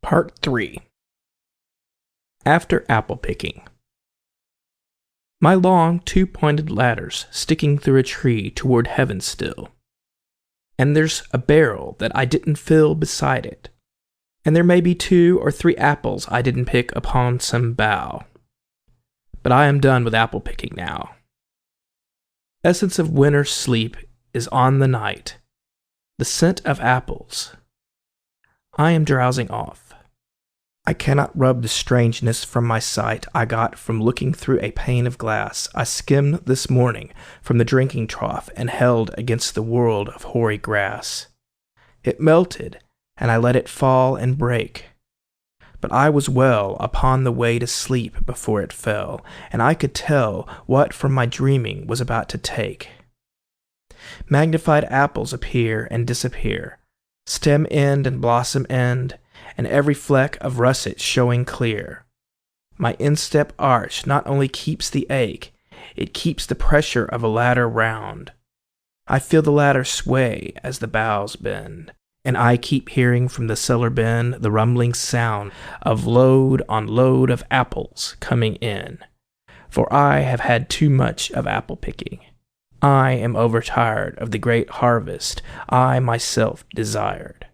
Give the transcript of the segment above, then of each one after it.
Part 3. After apple picking. My long, two-pointed ladder's sticking through a tree toward heaven still. And there's a barrel that I didn't fill beside it. And there may be 2 or 3 apples I didn't pick upon some bough. But I am done with apple picking now. Essence of winter sleep is on the night. The scent of apples. I am drowsing off. I cannot rub the strangeness from my sight I got from looking through a pane of glass I skimmed this morning from the drinking trough and held against the world of hoary grass. It melted, and I let it fall and break. But I was well upon the way to sleep before it fell, and I could tell what from my dreaming was about to take. Magnified apples appear and disappear, stem end and blossom end, and every fleck of russet showing clear. My instep arch not only keeps the ache, it keeps the pressure of a ladder round. I feel the ladder sway as the boughs bend, and I keep hearing from the cellar bin the rumbling sound of load on load of apples coming in. For I have had too much of apple picking. I am overtired of the great harvest I myself desired.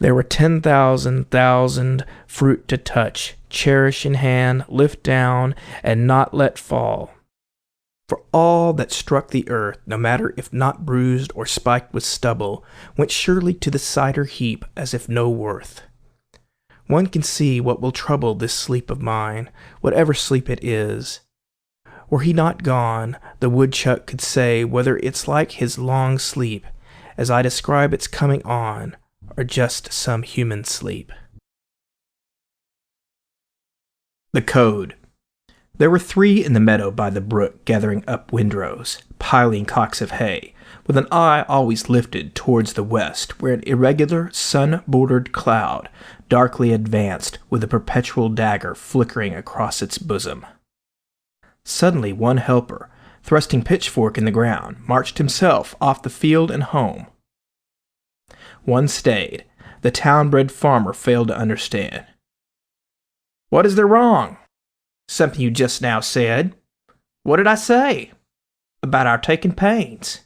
There were 10,000 fruit to touch, cherish in hand, lift down, and not let fall. For all that struck the earth, no matter if not bruised or spiked with stubble, went surely to the cider heap as if no worth. One can see what will trouble this sleep of mine, whatever sleep it is. Were he not gone, the woodchuck could say whether it's like his long sleep, as I describe its coming on, or just some human sleep. The Code. There were 3 in the meadow by the brook gathering up windrows, piling cocks of hay, with an eye always lifted towards the west, where an irregular, sun-bordered cloud darkly advanced with a perpetual dagger flickering across its bosom. Suddenly one helper, thrusting pitchfork in the ground, marched himself off the field and home. One stayed. The town-bred farmer failed to understand. "What is there wrong?" "Something you just now said." "What did I say?" "About our taking pains."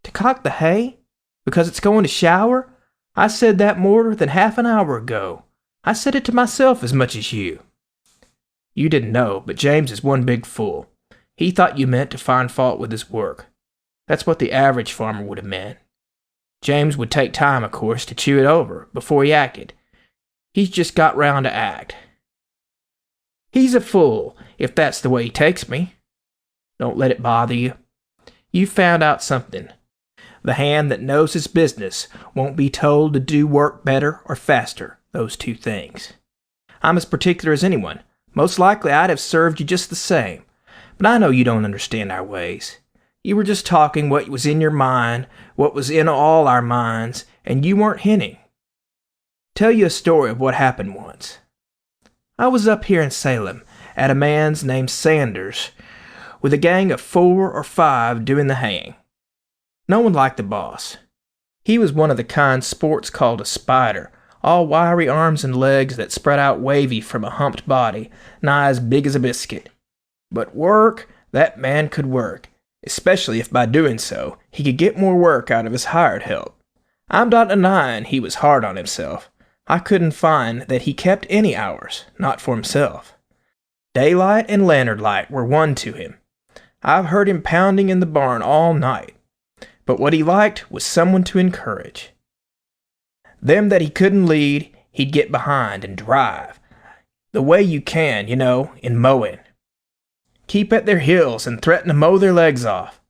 "To cock the hay? Because it's going to shower? I said that more than half an hour ago. I said it to myself as much as you." "You didn't know, but James is one big fool. He thought you meant to find fault with his work. That's what the average farmer would have meant. James would take time, of course, to chew it over before he acted. He's just got round to act. He's a fool, if that's the way he takes me. Don't let it bother you. You've found out something. The hand that knows his business won't be told to do work better or faster, those 2 things. I'm as particular as anyone. Most likely I'd have served you just the same. But I know you don't understand our ways. You were just talking what was in your mind, what was in all our minds, and you weren't hinting. Tell you a story of what happened once. I was up here in Salem, at a man's named Sanders, with a gang of 4 or 5 doing the haying. No one liked the boss. He was one of the kind sports called a spider, all wiry arms and legs that spread out wavy from a humped body, nigh as big as a biscuit. But work, that man could work. Especially if by doing so, he could get more work out of his hired help. I'm not denying he was hard on himself. I couldn't find that he kept any hours, not for himself. Daylight and lantern light were one to him. I've heard him pounding in the barn all night. But what he liked was someone to encourage. Them that he couldn't lead, he'd get behind and drive. The way you can, in mowing. Keep at their heels and threaten to mow their legs off.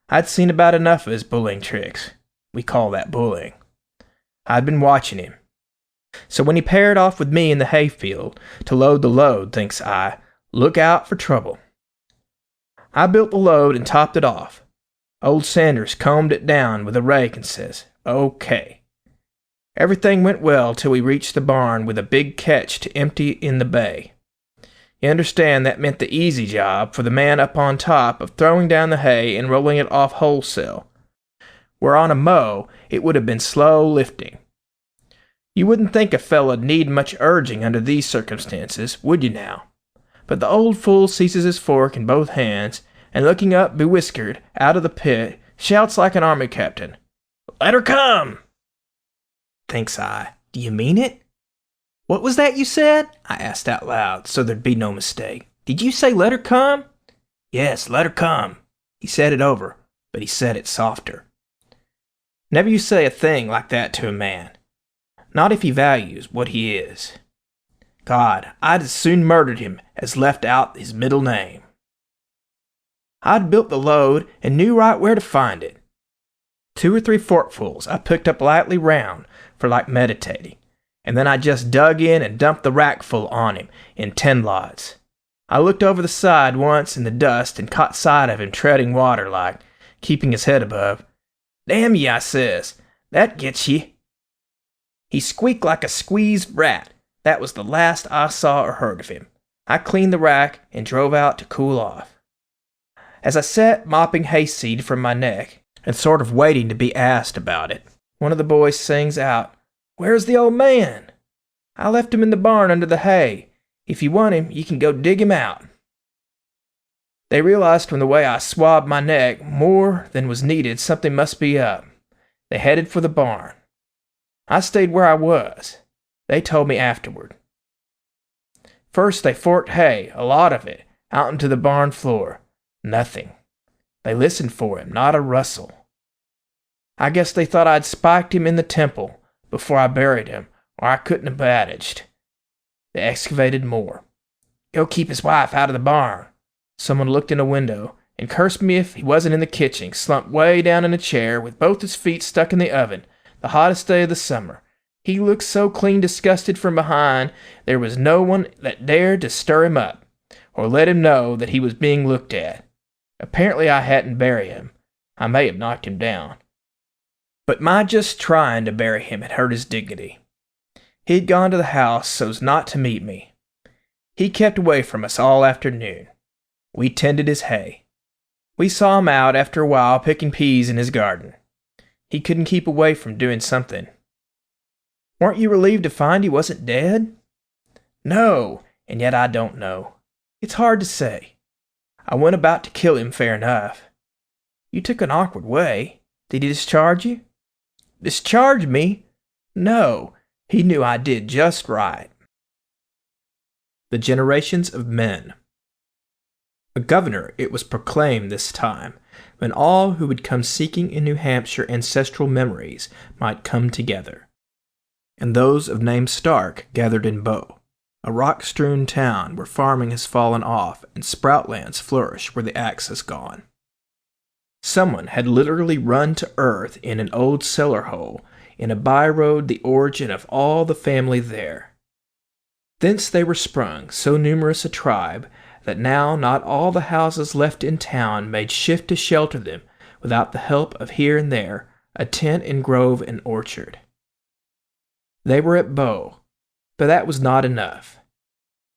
I'd seen about enough of his bullying tricks. We call that bullying. I'd been watching him. So when he paired off with me in the hayfield to load the load, thinks I, look out for trouble. I built the load and topped it off. Old Sanders combed it down with a rake and says, "Okay." Everything went well till we reached the barn with a big catch to empty in the bay. You understand that meant the easy job for the man up on top of throwing down the hay and rolling it off wholesale. Where on a mow, it would have been slow lifting. You wouldn't think a fella'd need much urging under these circumstances, would you now? But the old fool seizes his fork in both hands, and looking up bewhiskered out of the pit, shouts like an army captain, "Let her come!" Thinks I, do you mean it? What was that you said? I asked out loud, so there'd be no mistake. Did you say let her come? Yes, let her come. He said it over, but he said it softer. Never you say a thing like that to a man. Not if he values what he is. God, I'd as soon murdered him as left out his middle name. I'd built the load and knew right where to find it. 2 or 3 forkfuls I picked up lightly round for like meditating, and then I just dug in and dumped the rackful on him in 10 lots. I looked over the side once in the dust and caught sight of him treading water like, keeping his head above. Damn ye, I says, that gets ye. He squeaked like a squeezed rat. That was the last I saw or heard of him. I cleaned the rack and drove out to cool off. As I sat mopping hayseed from my neck and sort of waiting to be asked about it, one of the boys sings out, "Where's the old man?" "I left him in the barn under the hay. If you want him, you can go dig him out." They realized from the way I swabbed my neck more than was needed something must be up. They headed for the barn. I stayed where I was. They told me afterward. First they forked hay, a lot of it, out into the barn floor. Nothing. They listened for him, not a rustle. I guess they thought I'd spiked him in the temple before I buried him, or I couldn't have managed. They excavated more. "Go keep his wife out of the barn." Someone looked in a window and cursed me if he wasn't in the kitchen, slumped way down in a chair with both his feet stuck in the oven, the hottest day of the summer. He looked so clean disgusted from behind, there was no one that dared to stir him up, or let him know that he was being looked at. Apparently I hadn't buried him. I may have knocked him down. But my just trying to bury him had hurt his dignity. He'd gone to the house so's not to meet me. He kept away from us all afternoon. We tended his hay. We saw him out after a while picking peas in his garden. He couldn't keep away from doing something. Weren't you relieved to find he wasn't dead? No, and yet I don't know. It's hard to say. I went about to kill him fair enough. You took an awkward way. Did he discharge you? Discharge me? No, he knew I did just right. The generations of men. A governor, it was proclaimed this time, when all who would come seeking in New Hampshire ancestral memories might come together. And those of name Stark gathered in Bow, a rock-strewn town where farming has fallen off and sproutlands flourish where the axe has gone. Someone had literally run to earth in an old cellar hole, in a by-road the origin of all the family there. Thence they were sprung, so numerous a tribe, that now not all the houses left in town made shift to shelter them without the help of here and there a tent in grove and orchard. They were at Bow, but that was not enough.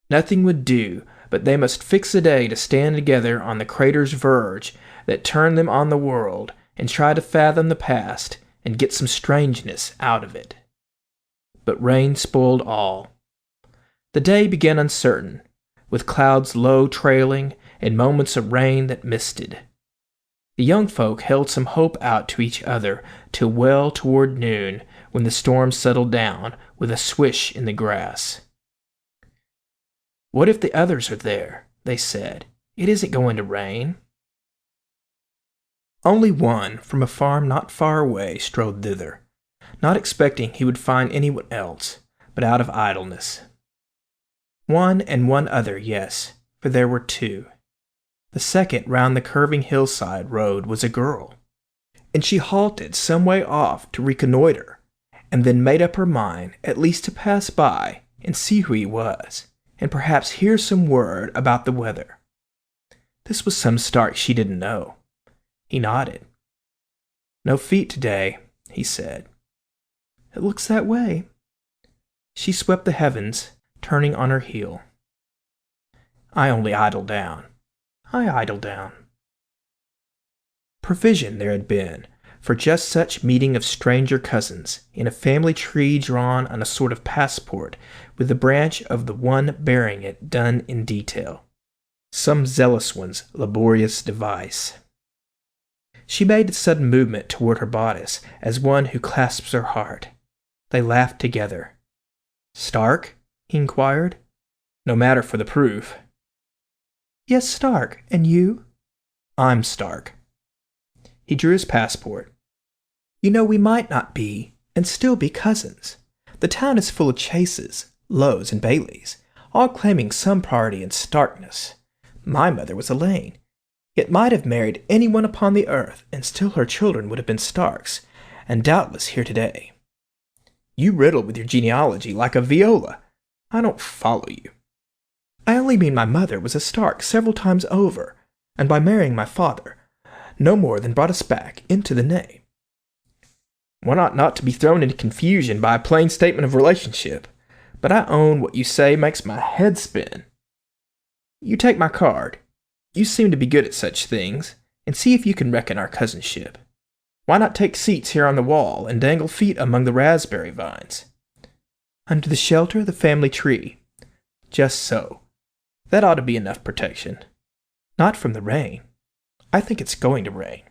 Nothing would do, but they must fix a day to stand together on the crater's verge that turned them on the world and try to fathom the past and get some strangeness out of it. But rain spoiled all. The day began uncertain, with clouds low trailing and moments of rain that misted. The young folk held some hope out to each other till well toward noon, when the storm settled down with a swish in the grass. "What if the others are there?" they said. "It isn't going to rain." Only one, from a farm not far away, strode thither, not expecting he would find anyone else, but out of idleness. One and one other, yes, for there were 2. The second round the curving hillside road was a girl, and she halted some way off to reconnoiter, and then made up her mind at least to pass by and see who he was, and perhaps hear some word about the weather. This was some Stark she didn't know. He nodded. "No feet today," he said. "It looks that way." She swept the heavens, turning on her heel. "I only idle down. I idle down." Provision there had been, for just such meeting of stranger cousins, in a family tree drawn on a sort of passport, with the branch of the one bearing it done in detail. Some zealous one's laborious device. She made a sudden movement toward her bodice, as one who clasps her heart. They laughed together. "Stark?" he inquired. "No matter for the proof." "Yes, Stark. And you?" "I'm Stark." He drew his passport. "You know, we might not be, and still be cousins. The town is full of Chases, Lows, and Baileys, all claiming some priority in Starkness. My mother was a Lane, yet might have married anyone upon the earth, and still her children would have been Starks, and doubtless here today. You riddle with your genealogy like a viola. I don't follow you." "I only mean my mother was a Stark several times over, and by marrying my father, no more than brought us back into the name." "One ought not to be thrown into confusion by a plain statement of relationship, but I own what you say makes my head spin. You take my card. You seem to be good at such things, and see if you can reckon our cousinship. Why not take seats here on the wall and dangle feet among the raspberry vines?" "Under the shelter of the family tree." "Just so. That ought to be enough protection." "Not from the rain." "I think it's going to rain."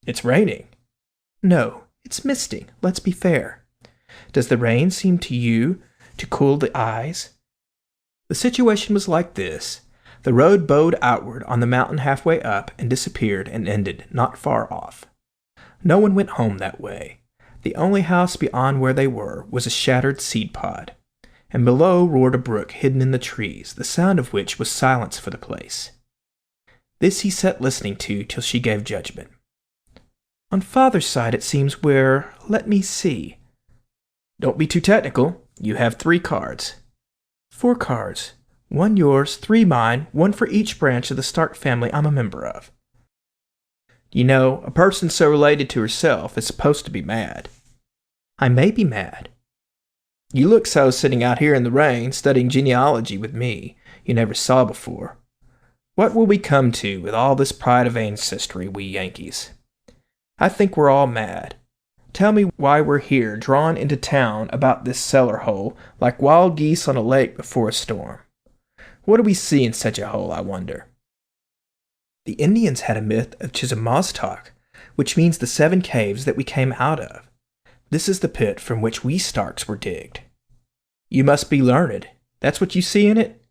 "It's raining." "No, it's misting. Let's be fair. Does the rain seem to you to cool the eyes?" The situation was like this. The road bowed outward on the mountain halfway up and disappeared and ended not far off. No one went home that way. The only house beyond where they were was a shattered seed pod, and below roared a brook hidden in the trees, the sound of which was silence for the place. This he sat listening to till she gave judgment. "On father's side it seems we're, let me see." "Don't be too technical. You have 3 cards. 4 cards. 1 yours, 3 mine, 1 for each branch of the Stark family I'm a member of." You know, a person so related to herself is supposed to be mad. "I may be mad." "You look so sitting out here in the rain, studying genealogy with me you never saw before. What will we come to with all this pride of ancestry, we Yankees? I think we're all mad. Tell me why we're here, drawn into town about this cellar hole, like wild geese on a lake before a storm. What do we see in such a hole, I wonder?" "The Indians had a myth of Chisamaustock, which means the 7 caves that we came out of. This is the pit from which we Starks were digged." "You must be learned. That's what you see in it?"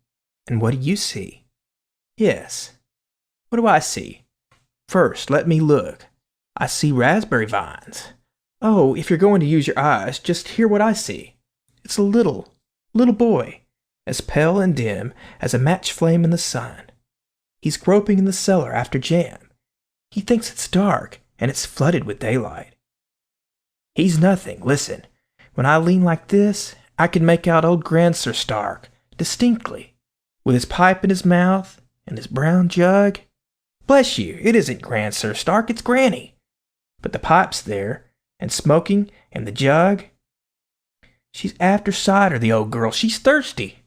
"And what do you see?" "Yes. What do I see? First, let me look. I see raspberry vines. Oh, if you're going to use your eyes, just hear what I see. It's a little boy, as pale and dim as a match flame in the sun. He's groping in the cellar after jam. He thinks it's dark, and it's flooded with daylight. He's nothing. Listen, when I lean like this, I can make out old Grandsir Stark, distinctly, with his pipe in his mouth, and his brown jug. Bless you, it isn't Grandsir Stark, it's Granny. But the pipe's there, and smoking, and the jug. She's after cider, the old girl. She's thirsty.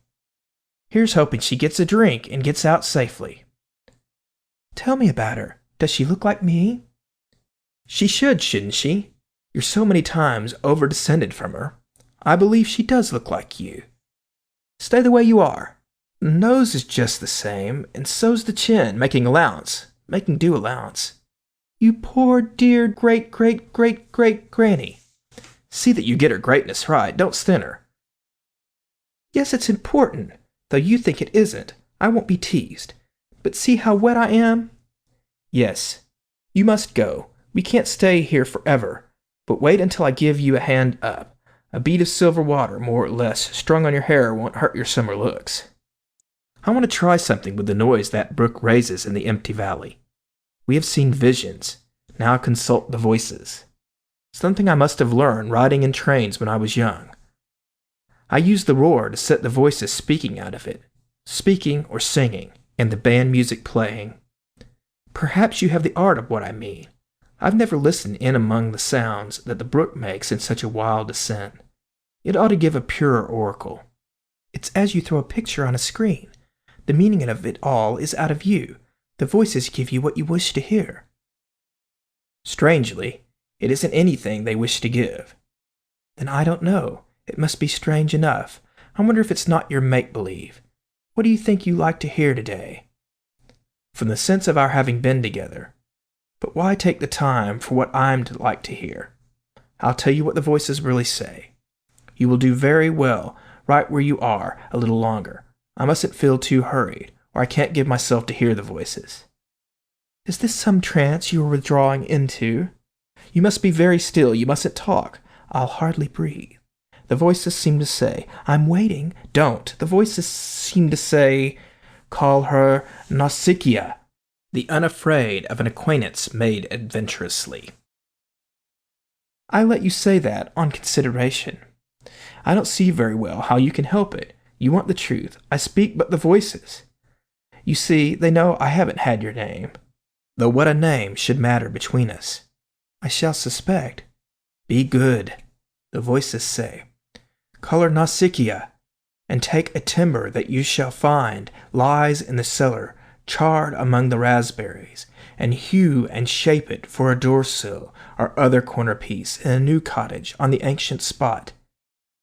Here's hoping she gets a drink and gets out safely." "Tell me about her. Does she look like me?" "She should, shouldn't she? You're so many times over-descended from her. I believe she does look like you. Stay the way you are. The nose is just the same, and so's the chin, making due allowance. You poor dear great-great-great-great-granny. See that you get her greatness right. Don't stint her." "Yes, it's important, though you think it isn't. I won't be teased. But see how wet I am?" "Yes. You must go. We can't stay here forever. But wait until I give you a hand up. A bead of silver water, more or less, strung on your hair won't hurt your summer looks. I want to try something with the noise that brook raises in the empty valley. We have seen visions. Now consult the voices. Something I must have learned riding in trains when I was young. I use the roar to set the voices speaking out of it, speaking or singing, and the band music playing. Perhaps you have the art of what I mean. I've never listened in among the sounds that the brook makes in such a wild descent. It ought to give a purer oracle. It's as you throw a picture on a screen. The meaning of it all is out of you. The voices give you what you wish to hear." Strangely, It isn't anything they wish to give. Then I don't know. It must be strange enough. I wonder if it's not your make-believe. What do you think you like to hear today? From the sense of our having been together. But why take the time for what I'm to like to hear? I'll tell you what the voices really say. You will do very well right where you are a little longer. I mustn't feel too hurried, or I can't give myself to hear the voices. Is this some trance you are withdrawing into? You must be very still. You mustn't talk. I'll hardly breathe. The voices seem to say, I'm waiting. Don't. The voices seem to say, call her Nausicaa, the unafraid of an acquaintance made adventurously. I let you say that on consideration. I don't see very well how you can help it. You want the truth. I speak but the voices. You see, they know I haven't had your name, though what a name should matter between us. I shall suspect. Be good, the voices say. Call her Nausicaa, and take a timber that you shall find lies in the cellar, charred among the raspberries, and hew and shape it for a door-sill or other corner piece in a new cottage on the ancient spot.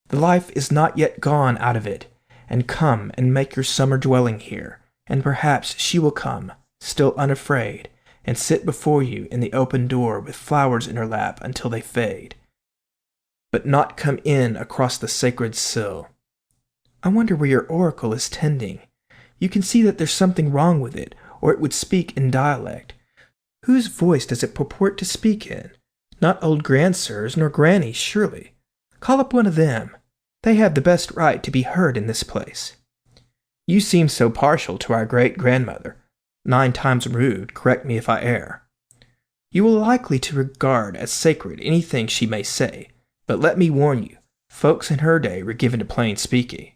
The life is not yet gone out of it, and come and make your summer dwelling here, and perhaps she will come, still unafraid, and sit before you in the open door with flowers in her lap until they fade, but not come in across the sacred sill. I wonder where your oracle is tending. You can see that there's something wrong with it, or it would speak in dialect. Whose voice does it purport to speak in? Not old grandsir's nor granny's, surely. Call up one of them. They have the best right to be heard in this place. You seem so partial to our great-grandmother. 9 times removed, correct me if I err. You will likely to regard as sacred anything she may say, but let me warn you, folks in her day were given to plain speaking.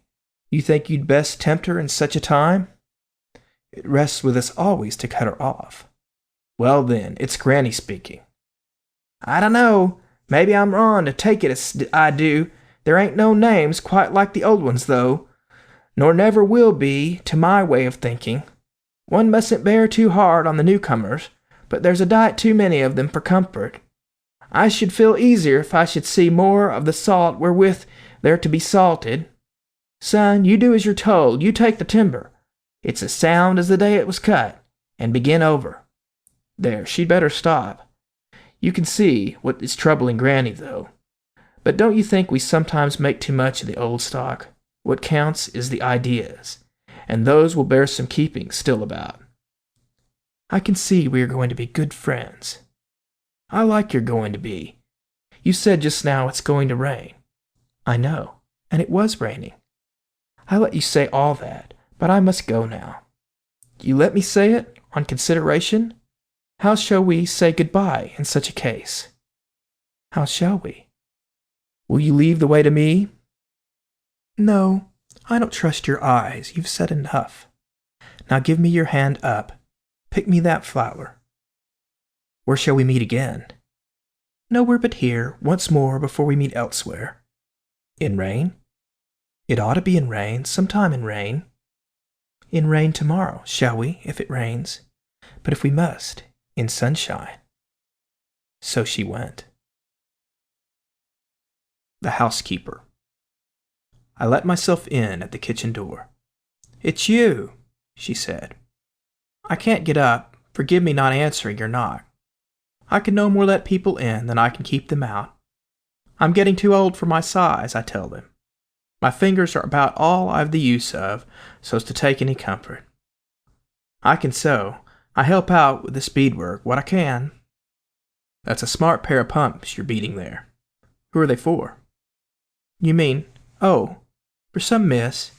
You think you'd best tempt her in such a time? It rests with us always to cut her off. Well then, it's Granny speaking. I dunno. Maybe I'm wrong to take it as I do. There ain't no names quite like the old ones, though, nor never will be, to my way of thinking. One mustn't bear too hard on the newcomers, but there's a dite too many of them for comfort. I should feel easier if I should see more of the salt wherewith they're to be salted. Son, you do as you're told. You take the timber. It's as sound as the day it was cut, and begin over. There, she'd better stop. You can see what is troubling Granny, though. But don't you think we sometimes make too much of the old stock? What counts is the ideas, and those will bear some keeping still about. I can see we are going to be good friends. I like your going to be. You said just now it's going to rain. I know, and it was raining. I let you say all that, but I must go now. You let me say it, on consideration? How shall we say goodbye in such a case? How shall we? Will you leave the way to me? No, I don't trust your eyes. You've said enough. Now give me your hand up. Pick me that flower. Where shall we meet again? Nowhere but here, once more before we meet elsewhere. In rain? It ought to be in rain, sometime in rain. In rain tomorrow, shall we, if it rains? But if we must, in sunshine. So she went. The housekeeper. I let myself in at the kitchen door. It's you, she said. I can't get up. Forgive me not answering your knock. I can no more let people in than I can keep them out. I'm getting too old for my size, I tell them. My fingers are about all I've the use of, so's to take any comfort. I can sew. I help out with the speedwork, what I can. That's a smart pair of pumps you're beating there. Who are they for? You mean, oh, for some miss.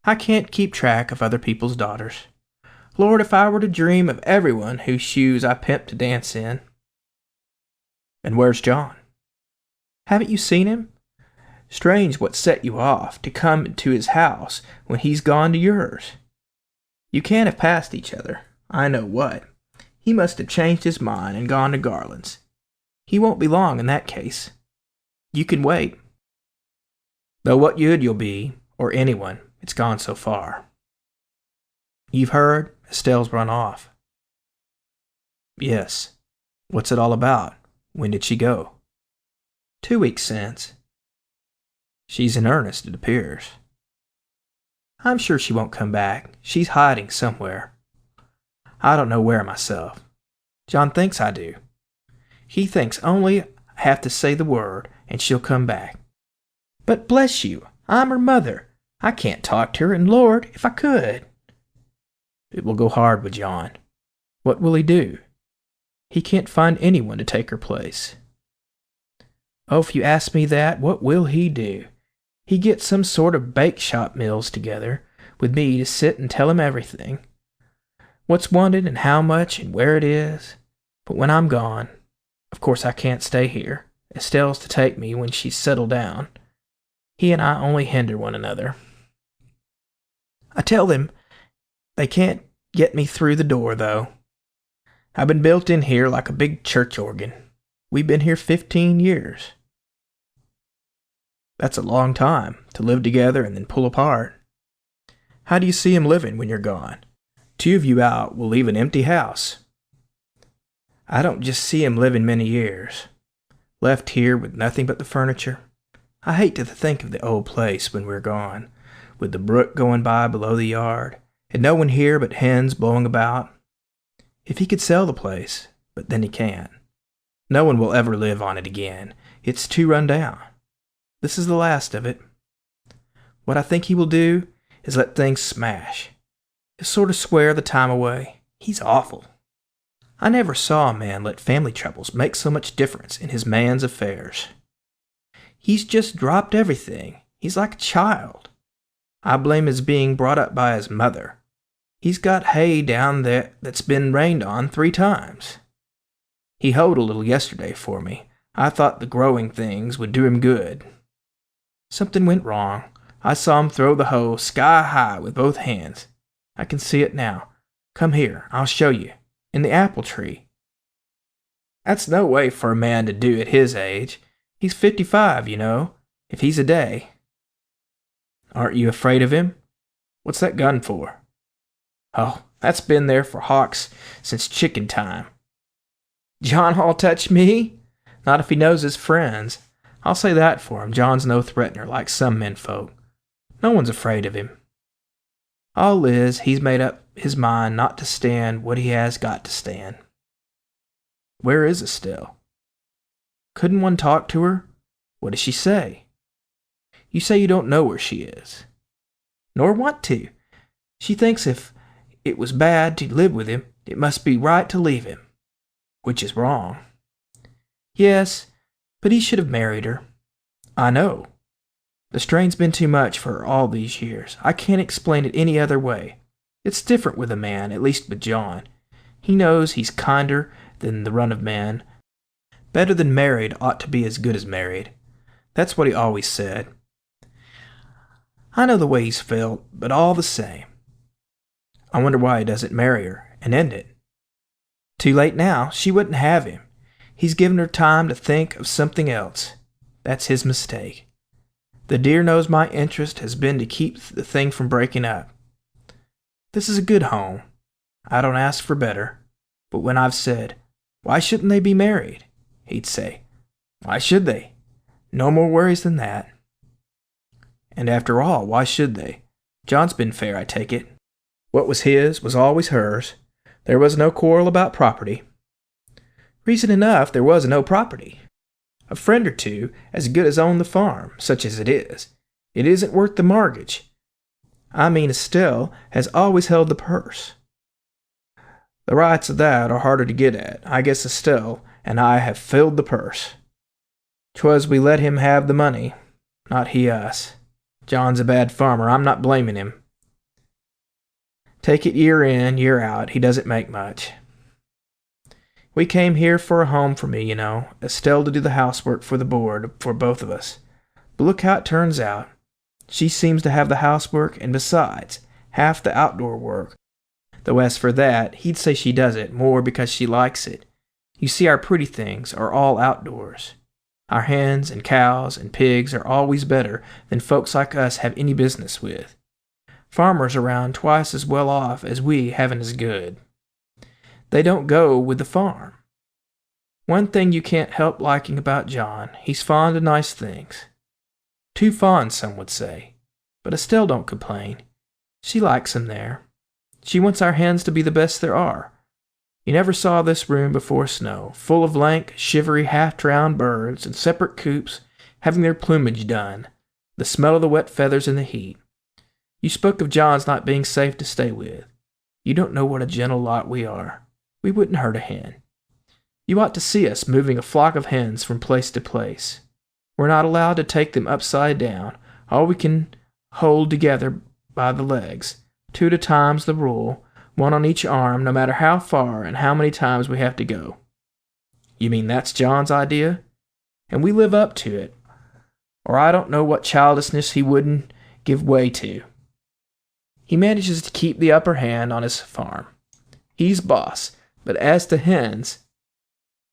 I can't keep track of other people's daughters. Lord, if I were to dream of everyone whose shoes I pimp to dance in. And where's John? Haven't you seen him? Strange what set you off to come to his house when he's gone to yours. You can't have passed each other. I know what. He must have changed his mind and gone to Garland's. He won't be long in that case. You can wait. Though what good you'll be, or anyone, it's gone so far. You've heard? Estelle's run off. Yes. What's it all about? When did she go? 2 weeks since. She's in earnest, it appears. I'm sure she won't come back. She's hiding somewhere. I don't know where myself. John thinks I do. He thinks only I have to say the word and she'll come back. But bless you, I'm her mother. I can't talk to her, and Lord, if I could. It will go hard with John. What will he do? He can't find anyone to take her place. Oh, if you ask me that, what will he do? He gets some sort of bake shop meals together with me to sit and tell him everything. What's wanted and how much and where it is. But when I'm gone, of course I can't stay here. Estelle's to take me when she's settled down. He and I only hinder one another. I tell them they can't get me through the door, though. I've been built in here like a big church organ. We've been here 15 years. That's a long time to live together and then pull apart. How do you see him living when you're gone? 2 of you out will leave an empty house. I don't just see him living many years. Left here with nothing but the furniture. I hate to think of the old place when we're gone, with the brook going by below the yard, and no one here but hens blowing about. If he could sell the place, but then he can't. No one will ever live on it again. It's too run down. This is the last of it. What I think he will do is let things smash. He'll sort of swear the time away. He's awful. I never saw a man let family troubles make so much difference in his man's affairs. He's just dropped everything. He's like a child. I blame his being brought up by his mother. He's got hay down there that's been rained on 3 times. He hoed a little yesterday for me. I thought the growing things would do him good. Something went wrong. I saw him throw the hoe sky high with both hands. I can see it now. Come here, I'll show you. In the apple tree. That's no way for a man to do at his age. He's 55, you know, if he's a day. Aren't you afraid of him? What's that gun for? Oh, that's been there for hawks since chicken time. John'll touch me? Not if he knows his friends. I'll say that for him. John's no threatener like some menfolk. No one's afraid of him. All is, he's made up his mind not to stand what he has got to stand. Where is Estelle? Couldn't one talk to her? What does she say? You say you don't know where she is. Nor want to. She thinks if it was bad to live with him, it must be right to leave him. Which is wrong. Yes, but he should have married her. I know. The strain's been too much for her all these years. I can't explain it any other way. It's different with a man, at least with John. He knows he's kinder than the run of men. Better than married ought to be as good as married. That's what he always said. I know the way he's felt, but all the same. I wonder why he doesn't marry her and end it. Too late now. She wouldn't have him. He's given her time to think of something else. That's his mistake. The dear knows my interest has been to keep the thing from breaking up. This is a good home. I don't ask for better. But when I've said, why shouldn't they be married? He'd say, why should they? No more worries than that. And after all, why should they? John's been fair, I take it. What was his was always hers. There was no quarrel about property. Reason enough, there was no property. A friend or two as good as owned the farm, such as it is. It isn't worth the mortgage. I mean, Estelle has always held the purse. The rights of that are harder to get at. I guess Estelle and I have filled the purse. 'Twas we let him have the money, not he us. John's a bad farmer. I'm not blaming him. Take it year in, year out, he doesn't make much. We came here for a home for me, you know, Estelle to do the housework for the board for both of us. But look how it turns out. She seems to have the housework and besides, half the outdoor work. Though as for that, he'd say she does it more because she likes it. You see, our pretty things are all outdoors. Our hens and cows and pigs are always better than folks like us have any business with. Farmers around twice as well off as we haven't as good. They don't go with the farm. One thing you can't help liking about John, he's fond of nice things. Too fond, some would say. But Estelle don't complain. She likes him there. She wants our hens to be the best there are. You never saw this room before snow, full of lank, shivery, half-drowned birds in separate coops, having their plumage done, the smell of the wet feathers and the heat. You spoke of John's not being safe to stay with. You don't know what a gentle lot we are. We wouldn't hurt a hen. You ought to see us moving a flock of hens from place to place. We're not allowed to take them upside down. All we can hold together by the legs. 2 at a time's the rule, 1 on each arm, no matter how far and how many times we have to go. You mean that's John's idea? And we live up to it, or I don't know what childishness he wouldn't give way to. He manages to keep the upper hand on his farm. He's boss, but as to hens,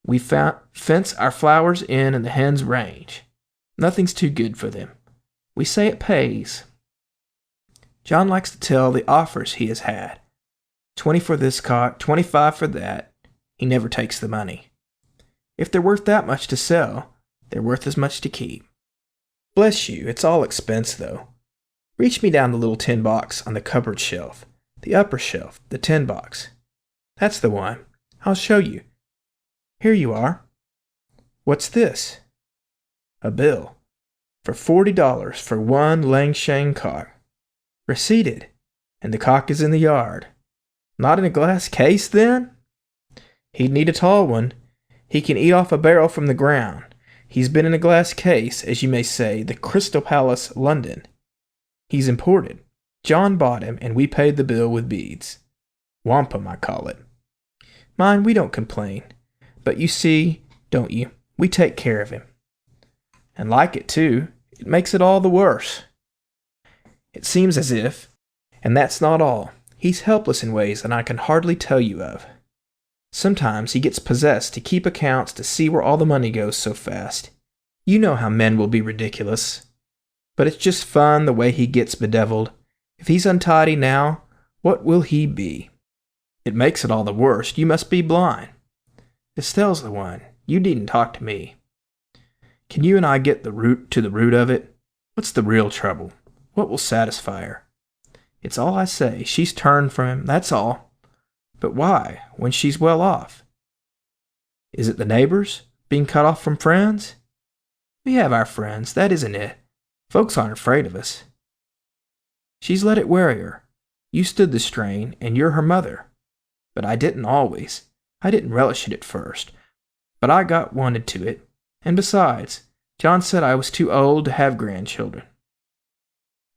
we fence our flowers in and the hens range. Nothing's too good for them. We say it pays. John likes to tell the offers he has had. 20 for this cock, 25 for that. He never takes the money. If they're worth that much to sell, they're worth as much to keep. Bless you, it's all expense, though. Reach me down the little tin box on the cupboard shelf. The upper shelf, the tin box. That's the one. I'll show you. Here you are. What's this? A bill. For $40 for 1 Langshan cock. Receipted. And the cock is in the yard. Not in a glass case, then? He'd need a tall one. He can eat off a barrel from the ground. He's been in a glass case, as you may say, the Crystal Palace, London. He's imported. John bought him, and we paid the bill with beads. Wampum, I call it. Mind, we don't complain. But you see, don't you, we take care of him. And like it, too. It makes it all the worse. It seems as if, and that's not all, he's helpless in ways that I can hardly tell you of. Sometimes he gets possessed to keep accounts to see where all the money goes so fast. You know how men will be ridiculous. But it's just fun the way he gets bedeviled. If he's untidy now, what will he be? It makes it all the worse. You must be blind. Estelle's the one. You needn't talk to me. Can you and I get to the root of it? What's the real trouble? What will satisfy her? It's all I say. She's turned from him, that's all. But why, when she's well off? Is it the neighbors? Being cut off from friends? We have our friends, that isn't it. Folks aren't afraid of us. She's let it worry her. You stood the strain, and you're her mother. But I didn't always. I didn't relish it at first. But I got wanted to it. And besides, John said I was too old to have grandchildren.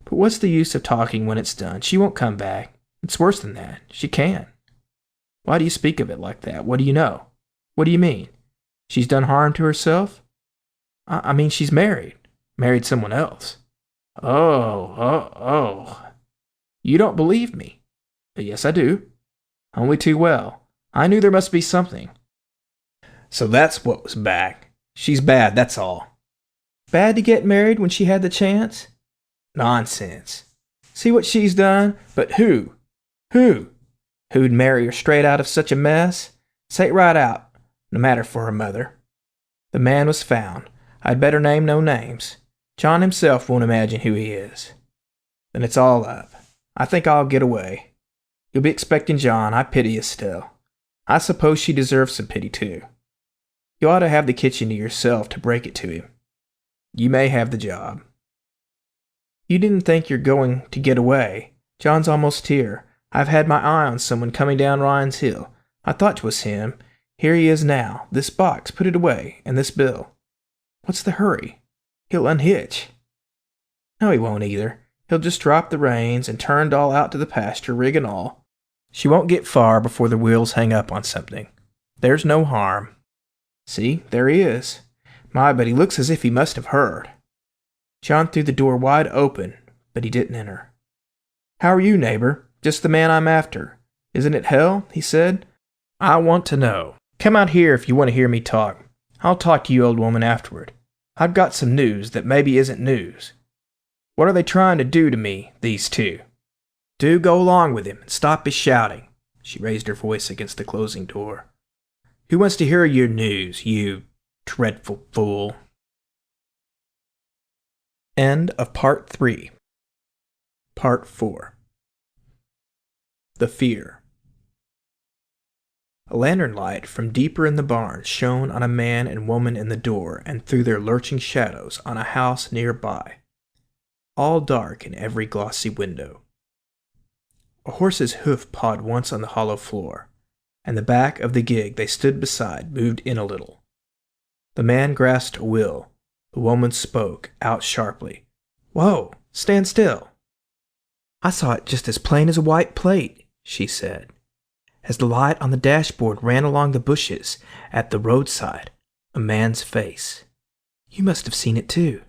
But what's the use of talking when it's done? She won't come back. It's worse than that. She can't. Why do you speak of it like that? What do you know? What do you mean? She's done harm to herself? I mean she's married. Married someone else. Oh. You don't believe me? Yes, I do. Only too well. I knew there must be something. So that's what was back. She's bad, that's all. Bad to get married when she had the chance? Nonsense. See what she's done? But who? Who'd marry her straight out of such a mess? Say it right out. No matter for her mother. The man was found. I'd better name no names. John himself won't imagine who he is. Then it's all up. I think I'll get away. You'll be expecting John. I pity Estelle. I suppose she deserves some pity, too. You ought to have the kitchen to yourself to break it to him. You may have the job. You didn't think you're going to get away. John's almost here. I've had my eye on someone coming down Ryan's Hill. I thought 'twas him. Here he is now. This box, put it away, and this bill. What's the hurry? He'll unhitch. No, he won't either. He'll just drop the reins and turn Doll out to the pasture, rig and all. She won't get far before the wheels hang up on something. There's no harm. See, there he is. My, but he looks as if he must have heard. John threw the door wide open, but he didn't enter. How are you, neighbor? Just the man I'm after. Isn't it hell? He said. I want to know. Come out here if you want to hear me talk. I'll talk to you, old woman, afterward. I've got some news that maybe isn't news. What are they trying to do to me, these two? Do go along with him and stop his shouting. She raised her voice against the closing door. Who wants to hear your news, you dreadful fool? End of Part 3. Part 4. The Fear. A lantern light from deeper in the barn shone on a man and woman in the door and through their lurching shadows on a house nearby, all dark in every glossy window. A horse's hoof pawed once on the hollow floor, and the back of the gig they stood beside moved in a little. The man grasped a wheel. The woman spoke out sharply. "Whoa! Stand still!" "I saw it just as plain as a white plate," she said, as the light on the dashboard ran along the bushes at the roadside, a man's face. "You must have seen it too."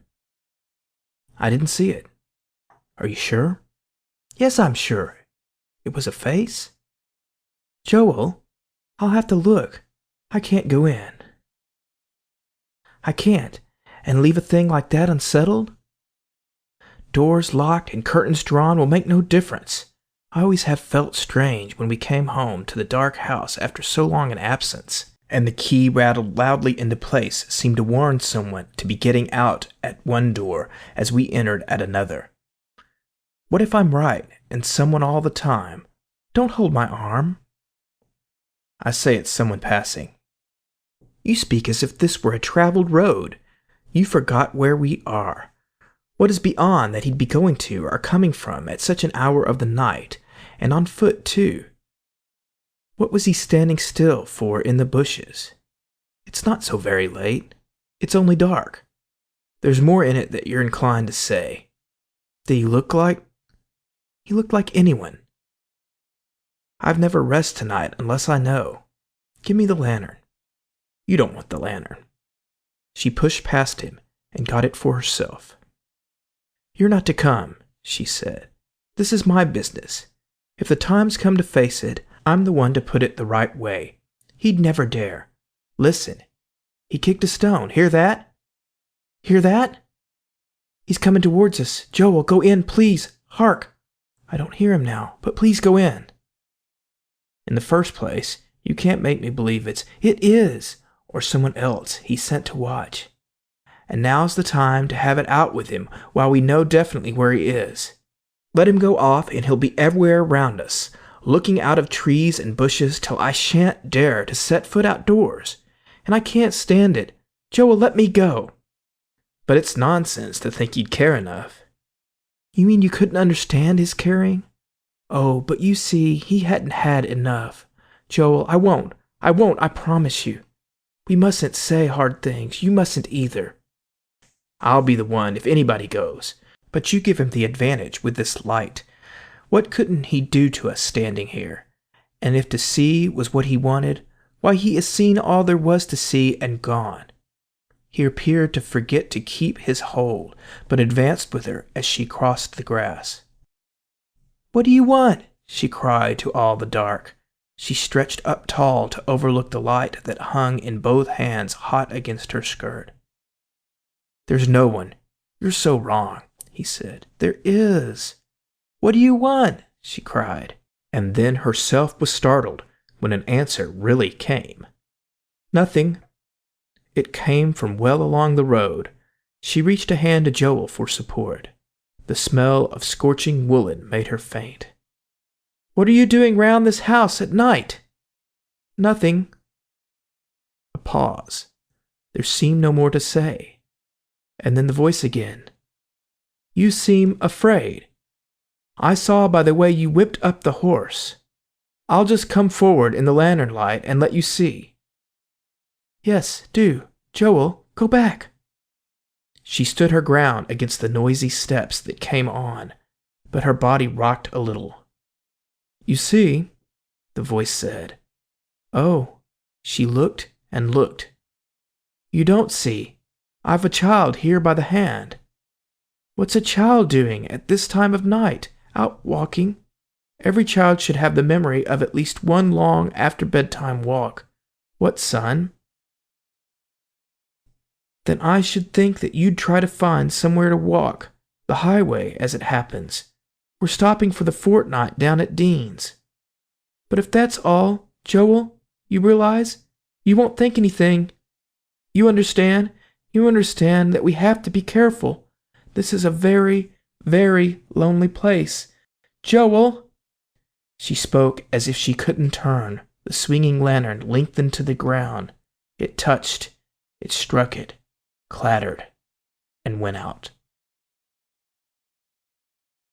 "I didn't see it." "Are you sure?" "Yes, I'm sure. It was a face?" "Joel, I'll have to look. I can't go in." "I can't, and leave a thing like that unsettled? Doors locked and curtains drawn will make no difference. I always have felt strange when we came home to the dark house after so long an absence, and the key rattled loudly into place seemed to warn someone to be getting out at one door as we entered at another. What if I'm right, and someone all the time? Don't hold my arm." "I say it's someone passing." "You speak as if this were a traveled road. You forgot where we are. What is beyond that he'd be going to or coming from at such an hour of the night, and on foot too? What was he standing still for in the bushes? It's not so very late. It's only dark. There's more in it that you're inclined to say. Did he look like? He looked like anyone. I've never rest tonight unless I know. Give me the lantern." "You don't want the lantern." She pushed past him and got it for herself. "You're not to come," she said. "This is my business. If the time's come to face it, I'm the one to put it the right way. He'd never dare. Listen. He kicked a stone. Hear that? Hear that? He's coming towards us. Joel, go in, please. Hark. I don't hear him now, but please go in." "In the first place, you can't make me believe it is, or someone else he sent to watch. And now's the time to have it out with him while we know definitely where he is. Let him go off and he'll be everywhere around us, looking out of trees and bushes till I shan't dare to set foot outdoors. And I can't stand it. Joel, let me go." "But it's nonsense to think you'd care enough." "You mean you couldn't understand his caring? Oh, but you see, he hadn't had enough. Joel, I won't, I promise you. We mustn't say hard things. You mustn't either." "I'll be the one if anybody goes. But you give him the advantage with this light. What couldn't he do to us standing here? And if to see was what he wanted, why he has seen all there was to see and gone." He appeared to forget to keep his hold, but advanced with her as she crossed the grass. "What do you want?" she cried to all the dark. She stretched up tall to overlook the light that hung in both hands hot against her skirt. "There's no one. You're so wrong," he said. "There is." "What do you want?" she cried, and then herself was startled when an answer really came. "Nothing." It came from well along the road. She reached a hand to Joel for support. The smell of scorching woolen made her faint. "What are you doing round this house at night?" "Nothing." A pause. There seemed no more to say. And then the voice again. "You seem afraid. I saw by the way you whipped up the horse. I'll just come forward in the lantern light and let you see." "Yes, do. Joel, go back." She stood her ground against the noisy steps that came on, but her body rocked a little. "You see," the voice said. "Oh." She looked and looked. "You don't see. I've a child here by the hand." "What's a child doing at this time of night, out walking? Every child should have the memory of at least one long after-bedtime walk. What, son?" "Then I should think that you'd try to find somewhere to walk, the highway, as it happens. We're stopping for the fortnight down at Dean's. But if that's all, Joel, you realize, You won't think anything. You understand? You understand that we have to be careful. This is a very, very lonely place. Joel!" She spoke as if she couldn't turn. The swinging lantern lengthened to the ground. It touched, it struck it, clattered, and went out.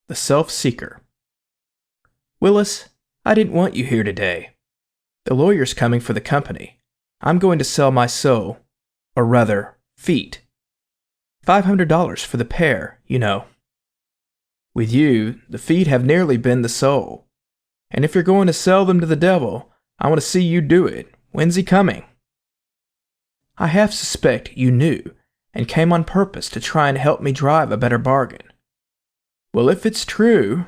The Self-Seeker. "Willis, I didn't want you here today. The lawyer's coming for the company. I'm going to sell my soul, or rather, feet. $500 for the pair, you know. With you, the feet have nearly been the soul. And if you're going to sell them to the devil, I want to see you do it. When's he coming?" I half suspect you knew, and came on purpose to try and help me drive a better bargain. Well, if it's true,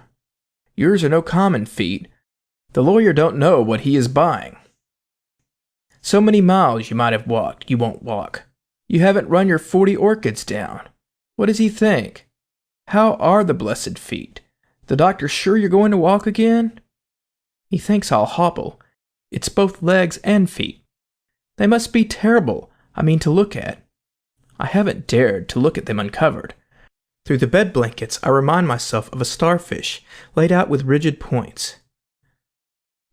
yours are no common feet. The lawyer don't know what he is buying. So many miles you might have walked, you won't walk. You haven't run your 40 orchids down. What does he think? How are the blessed feet? The doctor sure you're going to walk again? He thinks I'll hobble. It's both legs and feet. They must be terrible, to look at. I haven't dared to look at them uncovered. Through the bed blankets I remind myself of a starfish laid out with rigid points.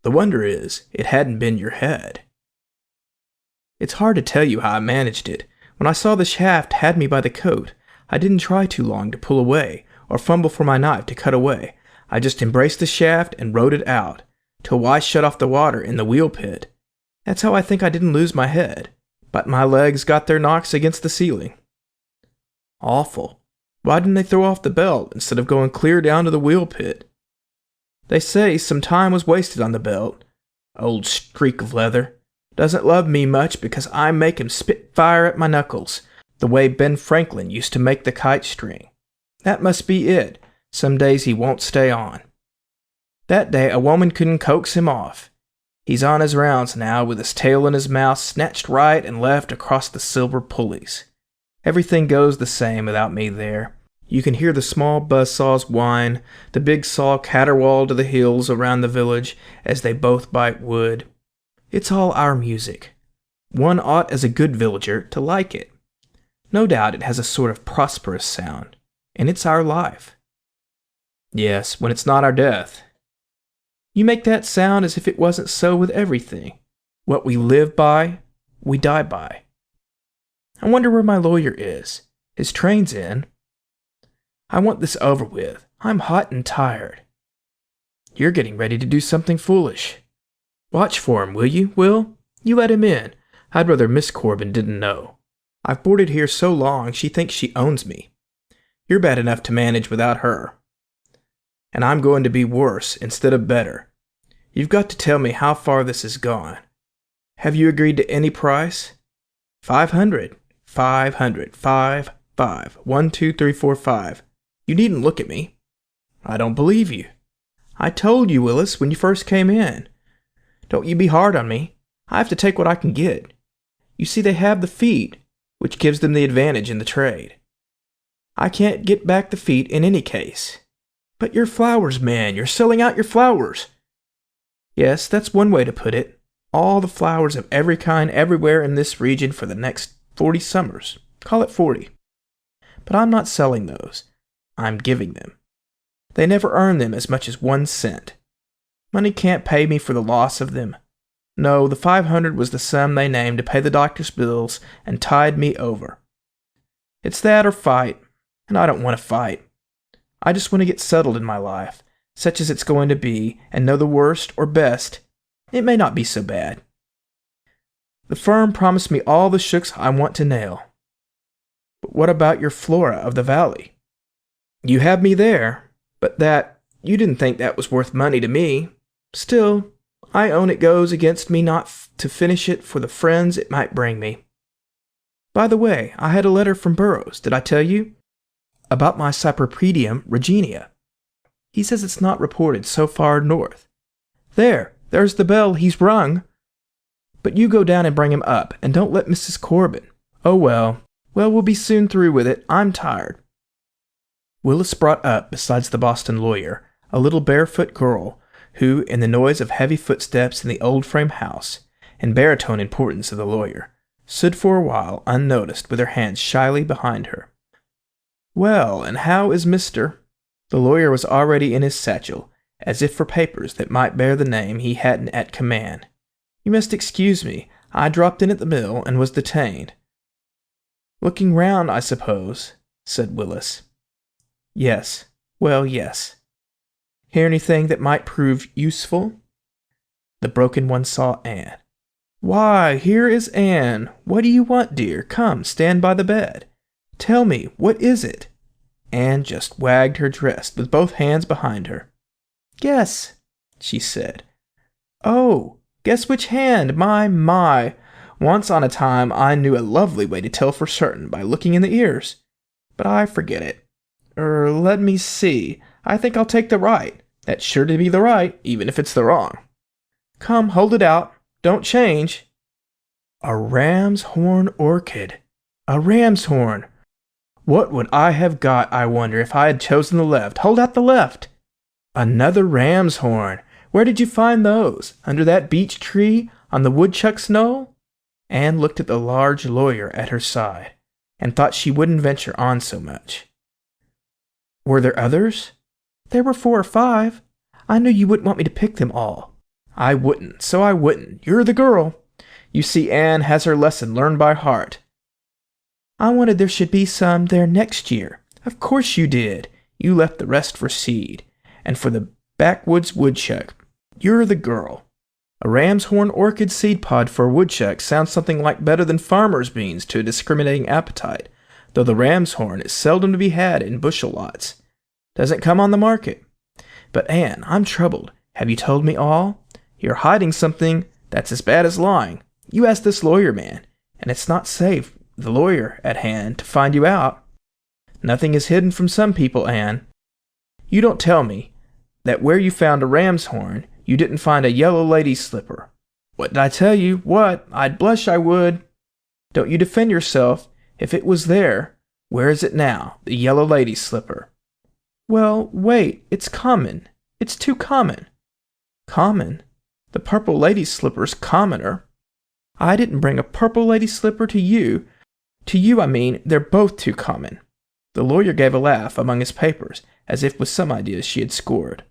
The wonder is, it hadn't been your head. It's hard to tell you how I managed it. When I saw the shaft had me by the coat, I didn't try too long to pull away, or fumble for my knife to cut away. I just embraced the shaft and rode it out, till Y shut off the water in the wheel pit. That's how I think I didn't lose my head, but my legs got their knocks against the ceiling. Awful. Why didn't they throw off the belt instead of going clear down to the wheel pit? They say some time was wasted on the belt. Old streak of leather. Doesn't love me much because I make him spit fire at my knuckles, the way Ben Franklin used to make the kite string. That must be it. Some days he won't stay on. That day a woman couldn't coax him off. He's on his rounds now with his tail in his mouth snatched right and left across the silver pulleys. Everything goes the same without me there. You can hear the small buzzsaws whine, the big saw caterwaul to the hills around the village as they both bite wood. It's all our music. One ought, as a good villager, to like it. No doubt it has a sort of prosperous sound, and it's our life. Yes, when it's not our death. You make that sound as if it wasn't so with everything. What we live by, we die by. I wonder where my lawyer is. His train's in. I want this over with. I'm hot and tired. You're getting ready to do something foolish. Watch for him, will you, Will? You let him in. I'd rather Miss Corbin didn't know. I've boarded here so long she thinks she owns me. You're bad enough to manage without her. And I'm going to be worse instead of better. You've got to tell me how far this has gone. Have you agreed to any price? 500. 500. 5. 5. 1, 2, 3, 4, 5. You needn't look at me. I don't believe you. I told you, Willis, when you first came in. Don't you be hard on me. I have to take what I can get. You see, they have the feet, which gives them the advantage in the trade. I can't get back the feet in any case. But your flowers, man, you're selling out your flowers. Yes, that's one way to put it. All the flowers of every kind everywhere in this region for the next 40 summers. Call it 40. But I'm not selling those. I'm giving them. They never earn them as much as 1 cent. Money can't pay me for the loss of them. No, the 500 was the sum they named to pay the doctor's bills and tide me over. It's that or fight, and I don't want to fight. I just want to get settled in my life, such as it's going to be, and know the worst or best. It may not be so bad. The firm promised me all the shooks I want to nail. But what about your Flora of the Valley? You have me there, but you didn't think that was worth money to me. Still, I own it goes against me not to finish it for the friends it might bring me. By the way, I had a letter from Burroughs, did I tell you? About my Cypripedium Regina. He says it's not reported so far north. There's the bell he's rung. But you go down and bring him up, and don't let Mrs. Corbin. Oh well, we'll be soon through with it. I'm tired. Willis brought up, besides the Boston lawyer, a little barefoot girl, who, in the noise of heavy footsteps in the old frame house, and baritone importance of the lawyer, stood for a while unnoticed with her hands shyly behind her. "Well, and how is Mr.?" The lawyer was already in his satchel, as if for papers that might bear the name he hadn't at command. "You must excuse me. I dropped in at the mill and was detained." "Looking round, I suppose," said Willis. "Yes. Well, yes." "Hear anything that might prove useful?" The broken one saw Anne. "Why, here is Anne. What do you want, dear? Come, stand by the bed. Tell me, what is it?" Anne just wagged her dress with both hands behind her. "Guess," she said. "Oh, guess which hand? My. Once on a time I knew a lovely way to tell for certain by looking in the ears. But I forget it. Let me see. I think I'll take the right. That's sure to be the right, even if it's the wrong. Come, hold it out. Don't change." A ram's horn orchid. A ram's horn. What would I have got, I wonder, if I had chosen the left? Hold out the left. Another ram's horn. Where did you find those? Under that beech tree on the woodchuck's knoll? Anne looked at the large lawyer at her side, and thought she wouldn't venture on so much. "Were there others?" "There were 4 or 5. I knew you wouldn't want me to pick them all." "I wouldn't, so I wouldn't. You're the girl. You see, Anne has her lesson learned by heart." "I wanted there should be some there next year." "Of course you did. You left the rest for seed, and for the backwoods woodchuck. You're the girl. A ram's horn orchid seed pod for a woodchuck sounds something like better than farmer's beans to a discriminating appetite, though the ram's horn is seldom to be had in bushel lots. Doesn't come on the market. But, Anne, I'm troubled. Have you told me all? You're hiding something that's as bad as lying. You asked this lawyer man, and it's not safe, the lawyer at hand, to find you out. Nothing is hidden from some people, Anne. You don't tell me that where you found a ram's horn, you didn't find a yellow lady's slipper. What did I tell you? What? I'd blush I would. Don't you defend yourself. If it was there, where is it now, the yellow lady's slipper?" "Well, wait, it's common. It's too common." "Common? The purple lady's slipper's commoner." "I didn't bring a purple lady's slipper to you. To you, I mean, they're both too common." The lawyer gave a laugh among his papers, as if with some ideas she had scored.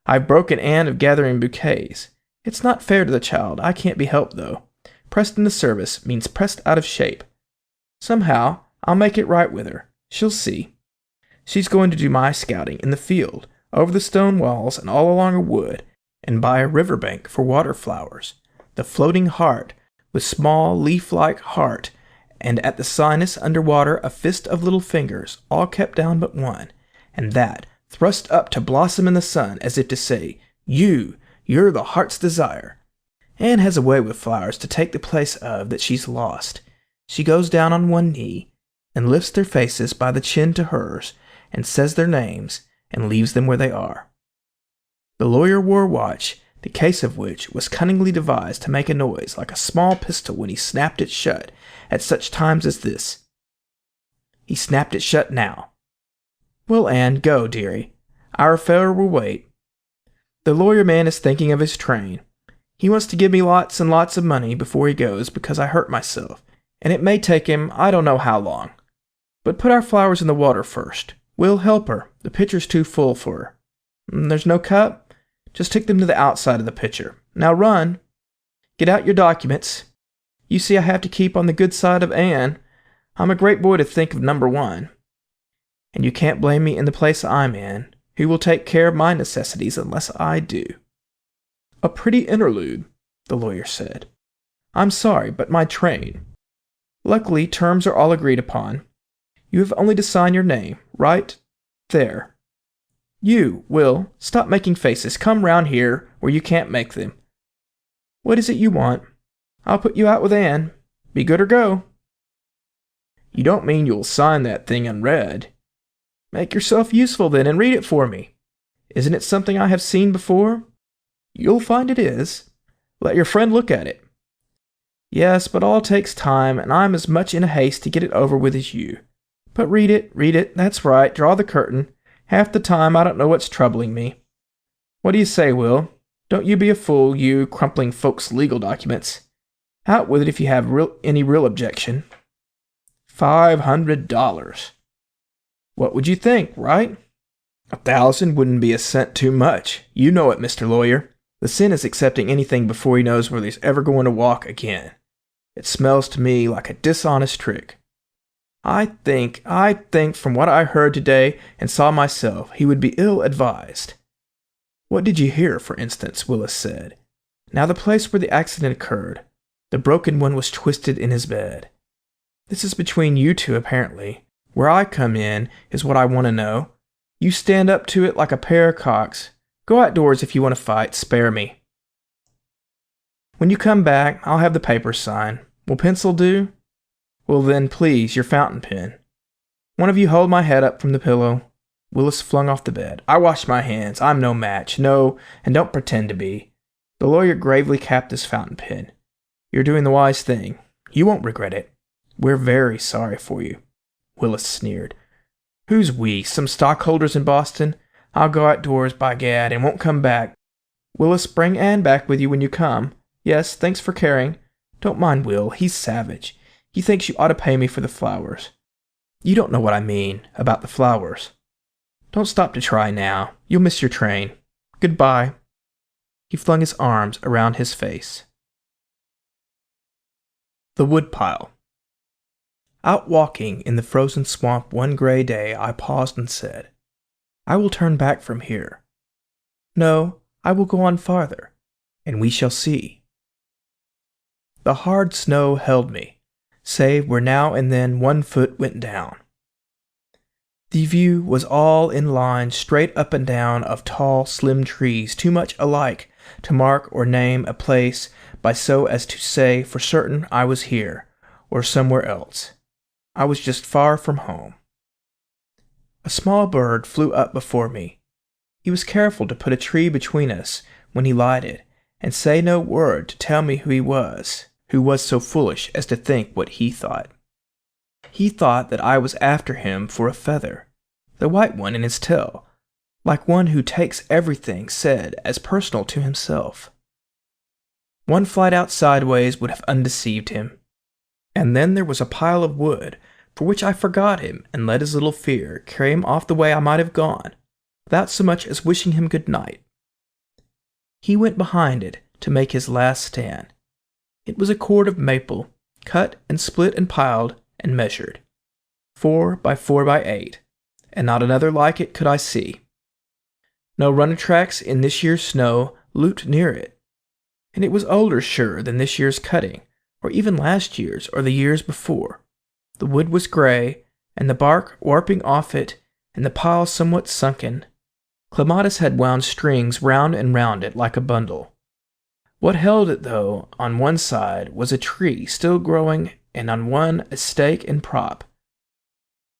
"I've broken Anne of gathering bouquets. It's not fair to the child. I can't be helped, though. Pressed into service means pressed out of shape. Somehow, I'll make it right with her. She'll see. She's going to do my scouting in the field, over the stone walls and all along a wood, and by a river bank for water flowers. The floating heart, with small leaf-like heart, and at the sinus under water a fist of little fingers, all kept down but one, and that thrust up to blossom in the sun, as if to say, you're the heart's desire. Anne has a way with flowers to take the place of that she's lost. She goes down on one knee, and lifts their faces by the chin to hers, and says their names, and leaves them where they are." The lawyer wore a watch, the case of which was cunningly devised to make a noise like a small pistol when he snapped it shut at such times as this. He snapped it shut now. "Well, Anne, go, dearie. Our fare will wait. The lawyer man is thinking of his train. He wants to give me lots and lots of money before he goes because I hurt myself, and it may take him I don't know how long. But put our flowers in the water first. We'll help her. The pitcher's too full for her. There's no cup? Just take them to the outside of the pitcher. Now run. Get out your documents. You see I have to keep on the good side of Anne. I'm a great boy to think of number 1. And you can't blame me in the place I'm in. Who will take care of my necessities unless I do?" "A pretty interlude," the lawyer said. "I'm sorry, but my train. Luckily, terms are all agreed upon. You have only to sign your name, right there. You, Will, stop making faces. Come round here where you can't make them. What is it you want? I'll put you out with Anne. Be good or go." "You don't mean you'll sign that thing unread?" "Make yourself useful, then, and read it for me. Isn't it something I have seen before?" "You'll find it is. Let your friend look at it." "Yes, but all takes time, and I'm as much in a haste to get it over with as you. But read it, that's right, draw the curtain. Half the time I don't know what's troubling me. What do you say, Will? Don't you be a fool, you, crumpling folks' legal documents. Out with it if you have any real objection. $500. What would you think, right? 1,000 wouldn't be a cent too much. You know it, Mr. Lawyer. The sin is accepting anything before he knows whether he's ever going to walk again. It smells to me like a dishonest trick. I think from what I heard today and saw myself, he would be ill-advised. What did you hear, for instance? Willis said. Now the place where the accident occurred. The broken one was twisted in his bed. This is between you two, apparently. Where I come in is what I want to know. You stand up to it like a pair of cocks. Go outdoors if you want to fight. Spare me. When you come back, I'll have the papers signed. Will pencil do? Well then, please, your fountain pen. One of you hold my head up from the pillow. Willis flung off the bed. I wash my hands. I'm no match. No, and don't pretend to be. The lawyer gravely capped his fountain pen. You're doing the wise thing. You won't regret it. We're very sorry for you. Willis sneered. Who's we? Some stockholders in Boston? I'll go outdoors, by gad, and won't come back. Willis, bring Anne back with you when you come. Yes, thanks for caring. Don't mind Will. He's savage. He thinks you ought to pay me for the flowers. You don't know what I mean about the flowers. Don't stop to try now. You'll miss your train. Goodbye. He flung his arms around his face. The woodpile. Out walking in the frozen swamp one gray day, I paused and said, I will turn back from here. No, I will go on farther, and we shall see. The hard snow held me, save where now and then one foot went down. The view was all in lines straight up and down of tall, slim trees too much alike to mark or name a place by so as to say for certain I was here, or somewhere else. I was just far from home. A small bird flew up before me. He was careful to put a tree between us when he lighted, and say no word to tell me who was so foolish as to think what he thought. He thought that I was after him for a feather, the white one in his tail, like one who takes everything said as personal to himself. One flight out sideways would have undeceived him. And then there was a pile of wood, for which I forgot him and let his little fear carry him off the way I might have gone, without so much as wishing him good night. He went behind it to make his last stand. It was a cord of maple, cut and split and piled and measured, 4 by 4 by 8, and not another like it could I see. No runner tracks in this year's snow looped near it, and it was older sure than this year's cutting, or even last year's or the years before. The wood was gray, and the bark warping off it, and the pile somewhat sunken. Clematis had wound strings round and round it like a bundle. What held it, though, on one side was a tree still growing, and on one a stake and prop,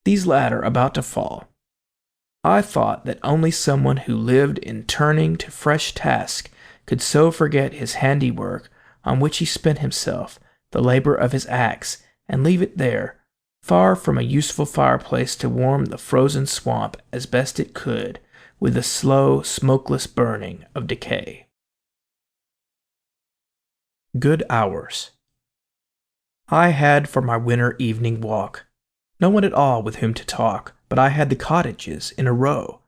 these latter about to fall. I thought that only someone who lived in turning to fresh task could so forget his handiwork on which he spent himself, the labor of his axe, and leave it there, far from a useful fireplace to warm the frozen swamp as best it could, with the slow, smokeless burning of decay. Good hours. I had for my winter evening walk no one at all with whom to talk, but I had the cottages in a row,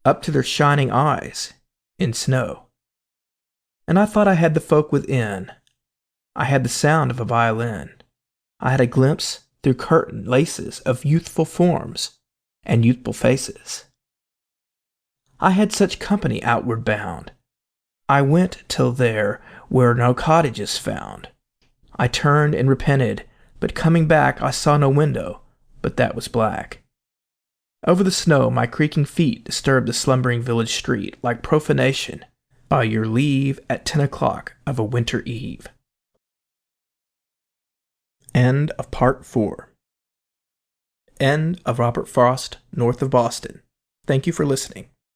up to their shining eyes, in snow. And I thought I had the folk within. I had the sound of a violin. I had a glimpse through curtain laces of youthful forms and youthful faces. I had such company outward bound. I went till there were no cottages found. I turned and repented, but coming back I saw no window, but that was black. Over the snow my creaking feet disturbed the slumbering village street like profanation, by your leave at 10 o'clock of a winter eve. End of Part 4. End of Robert Frost, North of Boston. Thank you for listening.